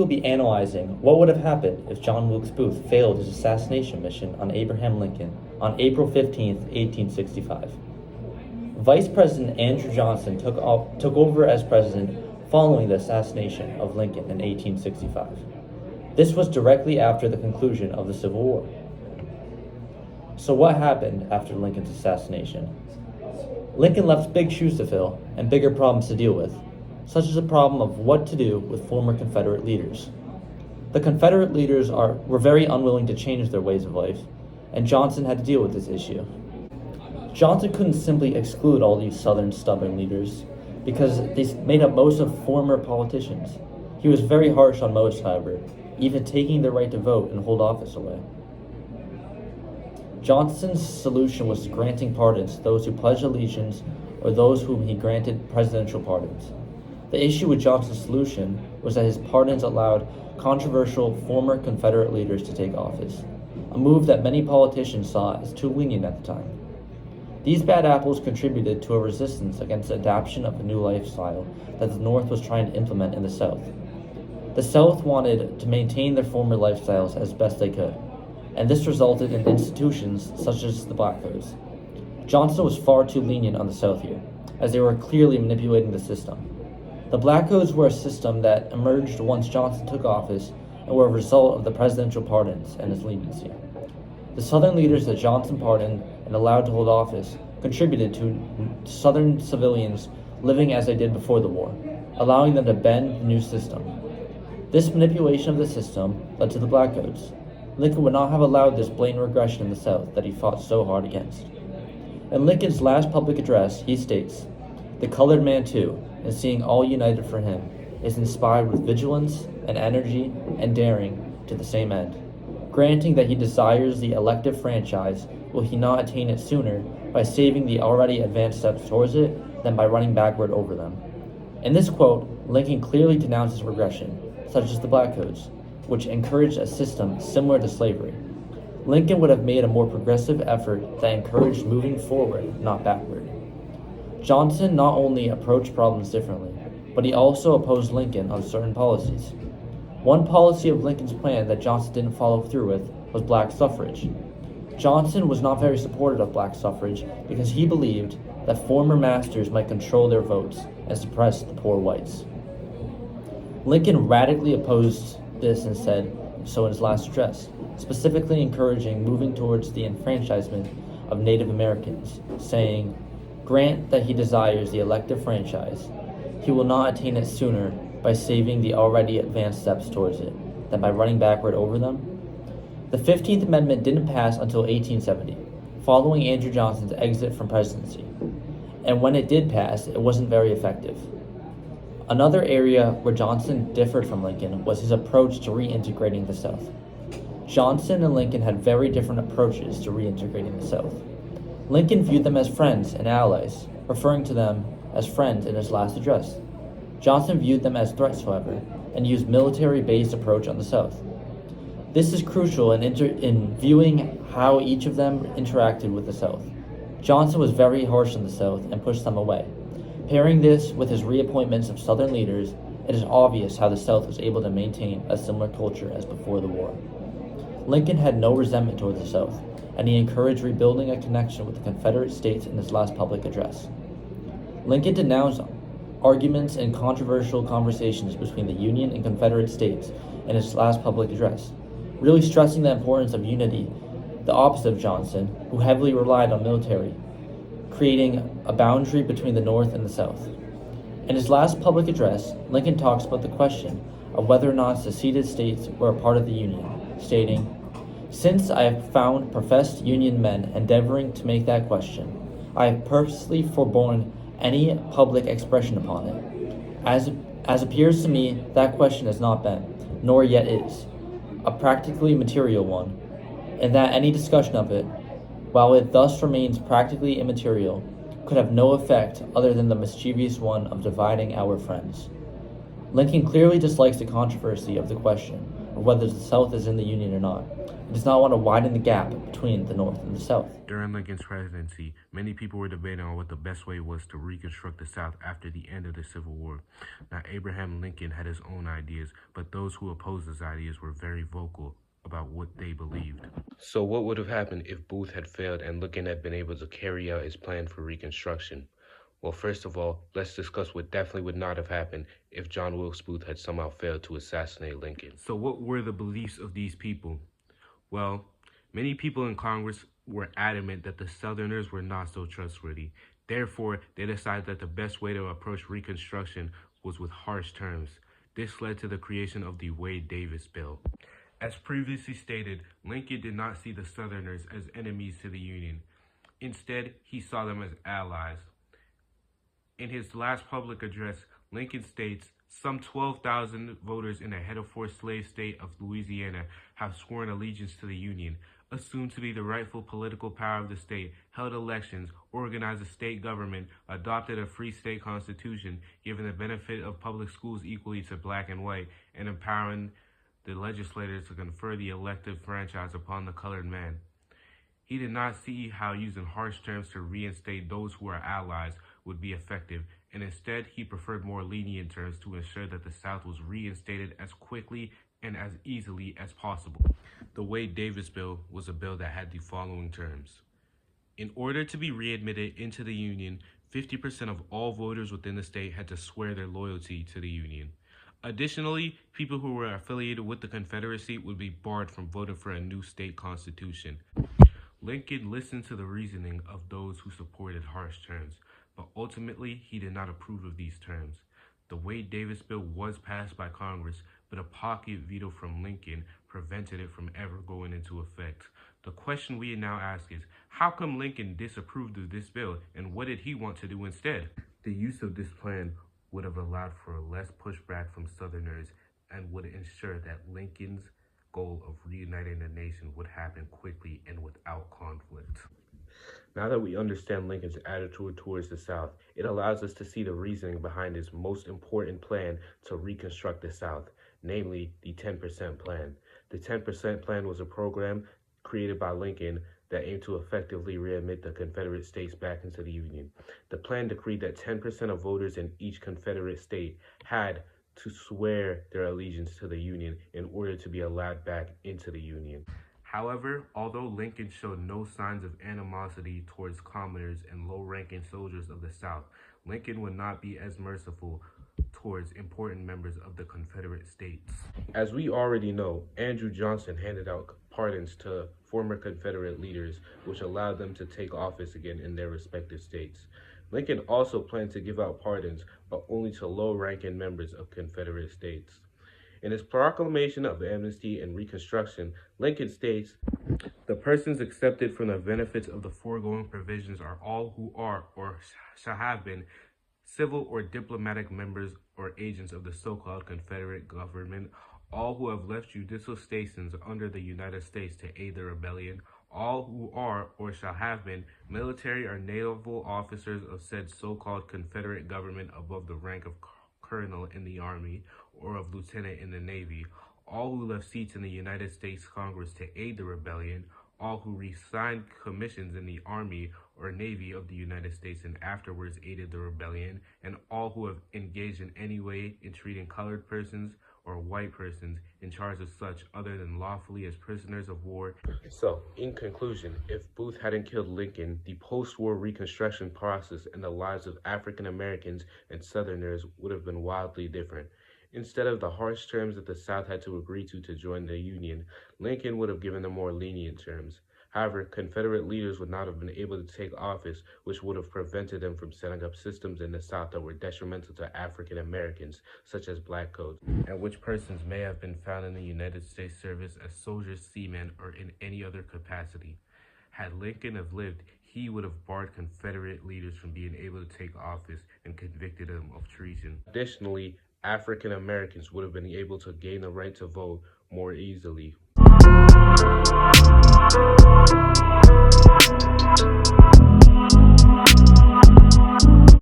will be analyzing what would have happened if John Wilkes Booth failed his assassination mission on Abraham Lincoln on April 15, 1865. Vice President Andrew Johnson took over as president following the assassination of Lincoln in 1865. This was directly after the conclusion of the Civil War. So what happened after Lincoln's assassination? Lincoln left big shoes to fill and bigger problems to deal with, such as the problem of what to do with former Confederate leaders. The Confederate leaders were very unwilling to change their ways of life, and Johnson had to deal with this issue. Johnson couldn't simply exclude all these Southern stubborn leaders because they made up most of former politicians. He was very harsh on most, however, even taking their right to vote and hold office away. Johnson's solution was granting pardons to those who pledged allegiance or those whom he granted presidential pardons. The issue with Johnson's solution was that his pardons allowed controversial former Confederate leaders to take office, a move that many politicians saw as too lenient at the time. These bad apples contributed to a resistance against the adoption of a new lifestyle that the North was trying to implement in the South. The South wanted to maintain their former lifestyles as best they could, and this resulted in institutions such as the Black Codes. Johnson was far too lenient on the South here, as they were clearly manipulating the system. The Black Codes were a system that emerged once Johnson took office and were a result of the presidential pardons and his leniency. The Southern leaders that Johnson pardoned and allowed to hold office contributed to Southern civilians living as they did before the war, allowing them to bend the new system. This manipulation of the system led to the Black Codes. Lincoln would not have allowed this blatant regression in the South that he fought so hard against. In Lincoln's last public address, he states, "The colored man too, in seeing all united for him, is inspired with vigilance and energy and daring to the same end. Granting that he desires the elective franchise, will he not attain it sooner by saving the already advanced steps towards it than by running backward over them?" In this quote, Lincoln clearly denounces regression, such as the Black Codes, which encouraged a system similar to slavery. Lincoln would have made a more progressive effort that encouraged moving forward, not backward. Johnson not only approached problems differently, but he also opposed Lincoln on certain policies. One policy of Lincoln's plan that Johnson didn't follow through with was black suffrage. Johnson was not very supportive of black suffrage because he believed that former masters might control their votes and suppress the poor whites. Lincoln radically opposed this and said so in his last address, specifically encouraging moving towards the enfranchisement of Native Americans, saying, "Grant that he desires the elective franchise, he will not attain it sooner by saving the already advanced steps towards it than by running backward over them." The 15th Amendment didn't pass until 1870, following Andrew Johnson's exit from presidency, and when it did pass, it wasn't very effective. Another area where Johnson differed from Lincoln was his approach to reintegrating the South. Johnson and Lincoln had very different approaches to reintegrating the South. Lincoln viewed them as friends and allies, referring to them as friends in his last address. Johnson viewed them as threats, however, and used military-based approach on the South. This is crucial in viewing how each of them interacted with the South. Johnson was very harsh on the South and pushed them away. Pairing this with his reappointments of Southern leaders, it is obvious how the South was able to maintain a similar culture as before the war. Lincoln had no resentment towards the South, and he encouraged rebuilding a connection with the Confederate States in his last public address. Lincoln denounced arguments and controversial conversations between the Union and Confederate States in his last public address, really stressing the importance of unity, the opposite of Johnson, who heavily relied on military, creating a boundary between the North and the South. In his last public address, Lincoln talks about the question of whether or not seceded states were a part of the Union, stating, "Since I have found professed Union men endeavoring to make that question, I have purposely forborne any public expression upon it. As appears to me, that question has not been, nor yet is, a practically material one, and that any discussion of it, while it thus remains practically immaterial, could have no effect other than the mischievous one of dividing our friends." Lincoln clearly dislikes the controversy of the question or whether the South is in the Union or not. It does not want to widen the gap between the North and the South. During Lincoln's presidency, many people were debating on what the best way was to reconstruct the South after the end of the Civil War. Now, Abraham Lincoln had his own ideas, but those who opposed his ideas were very vocal about what they believed. So what would have happened if Booth had failed and Lincoln had been able to carry out his plan for Reconstruction? Well, first of all, let's discuss what definitely would not have happened if John Wilkes Booth had somehow failed to assassinate Lincoln. So what were the beliefs of these people? Well, many people in Congress were adamant that the Southerners were not so trustworthy. Therefore, they decided that the best way to approach Reconstruction was with harsh terms. This led to the creation of the Wade-Davis Bill. As previously stated, Lincoln did not see the Southerners as enemies to the Union. Instead, he saw them as allies. In his last public address, Lincoln states, "Some 12,000 voters in the heretofore slave state of Louisiana have sworn allegiance to the Union, assumed to be the rightful political power of the state, held elections, organized a state government, adopted a free state constitution, given the benefit of public schools equally to black and white, and empowering the legislators to confer the elective franchise upon the colored man." He did not see how using harsh terms to reinstate those who are allies would be effective, and instead he preferred more lenient terms to ensure that the South was reinstated as quickly and as easily as possible. The Wade-Davis Bill was a bill that had the following terms. In order to be readmitted into the Union, 50% of all voters within the state had to swear their loyalty to the Union. Additionally, people who were affiliated with the Confederacy would be barred from voting for a new state constitution. Lincoln listened to the reasoning of those who supported harsh terms, but ultimately he did not approve of these terms. The Wade-Davis Bill was passed by Congress, but a pocket veto from Lincoln prevented it from ever going into effect. The question we now ask is, how come Lincoln disapproved of this bill, and what did he want to do instead? The use of this plan would have allowed for less pushback from Southerners and would ensure that Lincoln's goal of reuniting the nation would happen quickly and without conflict. Now that we understand Lincoln's attitude towards the South, it allows us to see the reasoning behind his most important plan to reconstruct the South, namely the 10% Plan. The 10% Plan was a program created by Lincoln that aimed to effectively readmit the Confederate states back into the Union. The plan decreed that 10% of voters in each Confederate state had to swear their allegiance to the Union in order to be allowed back into the Union. However, although Lincoln showed no signs of animosity towards commoners and low-ranking soldiers of the South, Lincoln would not be as merciful towards important members of the Confederate States. As we already know, Andrew Johnson handed out pardons to former Confederate leaders, which allowed them to take office again in their respective states. Lincoln also planned to give out pardons, but only to low-ranking members of Confederate states. In his proclamation of amnesty and Reconstruction, Lincoln states, "The persons accepted from the benefits of the foregoing provisions are all who are or shall have been civil or diplomatic members or agents of the so-called Confederate government, all who have left judicial stations under the United States to aid the rebellion, all who are or shall have been military or naval officers of said so-called Confederate government above the rank of colonel in the Army or of lieutenant in the Navy, all who left seats in the United States Congress to aid the rebellion, all who resigned commissions in the Army or Navy of the United States and afterwards aided the rebellion, and all who have engaged in any way in treating colored persons or white persons in charge of such other than lawfully as prisoners of war." So, in conclusion, if Booth hadn't killed Lincoln, the post-war Reconstruction process and the lives of African Americans and Southerners would have been wildly different. Instead of the harsh terms that the South had to agree to join the Union, Lincoln would have given them more lenient terms. However, Confederate leaders would not have been able to take office, which would have prevented them from setting up systems in the South that were detrimental to African Americans, such as black codes, and which persons may have been found in the United States service as soldiers, seamen, or in any other capacity. Had Lincoln have lived, he would have barred Confederate leaders from being able to take office and convicted them of treason. Additionally, African Americans would have been able to gain the right to vote more easily.